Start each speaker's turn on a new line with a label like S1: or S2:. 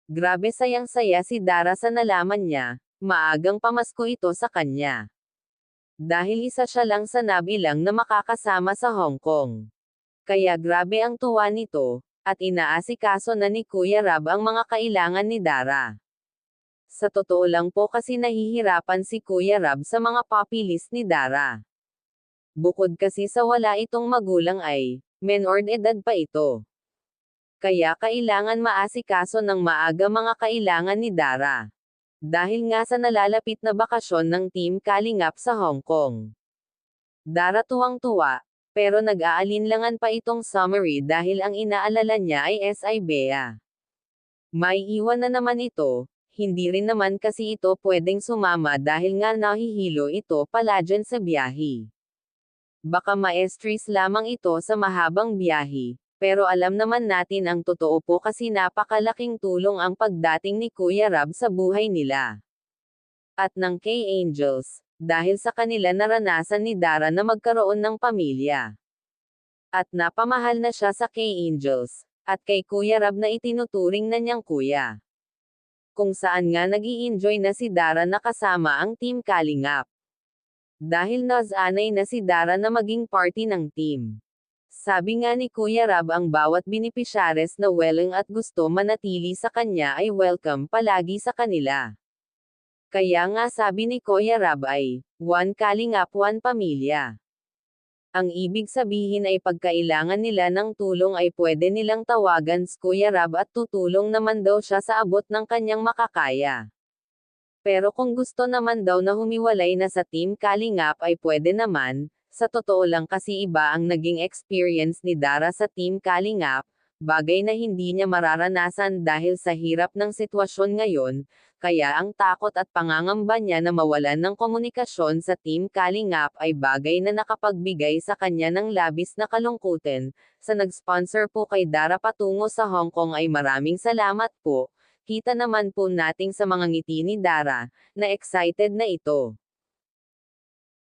S1: Grabe sayang-saya si Dara sa nalaman niya, maagang pamasko ito sa kanya. Dahil isa siya lang sa nabilang na makakasama sa Hong Kong. Kaya grabe ang tuwa nito, at inaasikaso na ni Kuya Rab ang mga kailangan ni Dara. Sa totoo lang po kasi nahihirapan si Kuya Rab sa mga puppy list ni Dara. Bukod kasi sa wala itong magulang ay, menor de edad pa ito. Kaya kailangan maasikaso ng maaga mga kailangan ni Dara. Dahil nga sa nalalapit na bakasyon ng Team Kalingap sa Hong Kong. Dara tuwang-tuwa, pero nag-aalinlangan pa itong summary dahil ang inaalala niya ay SI Bea. May iwan na naman ito, hindi rin naman kasi ito pwedeng sumama dahil nga nahihilo ito pala dyan sa biyahe. Baka maestris lamang ito sa mahabang biyahe, pero alam naman natin ang totoo po kasi napakalaking tulong ang pagdating ni Kuya Rab sa buhay nila. At ng K-Angels, dahil sa kanila naranasan ni Dara na magkaroon ng pamilya. At napamahal na siya sa K-Angels, at kay Kuya Rab na itinuturing na niyang kuya. Kung saan nga nag-i-enjoy na si Dara na kasama ang Team Kalingap. Dahil nasanay na si Dara na maging party ng team. Sabi nga ni Kuya Rab ang bawat benepisyaries na willing at gusto manatili sa kanya ay welcome palagi sa kanila. Kaya nga sabi ni Kuya Rab ay, one Kalingap one pamilya. Ang ibig sabihin ay pagkailangan nila ng tulong ay pwede nilang tawagan si Kuya Rab at tutulong naman daw siya sa abot ng kanyang makakaya. Pero kung gusto naman daw na humiwalay na sa Team Kalingap ay pwede naman, sa totoo lang kasi iba ang naging experience ni Dara sa Team Kalingap, bagay na hindi niya mararanasan dahil sa hirap ng sitwasyon ngayon, kaya ang takot at pangangamba niya na mawalan ng komunikasyon sa Team Kalingap ay bagay na nakapagbigay sa kanya ng labis na kalungkutan. Sa nag-sponsor po kay Dara patungo sa Hong Kong ay maraming salamat po. Kita naman po nating sa mga ngiti ni Dara, na excited na ito.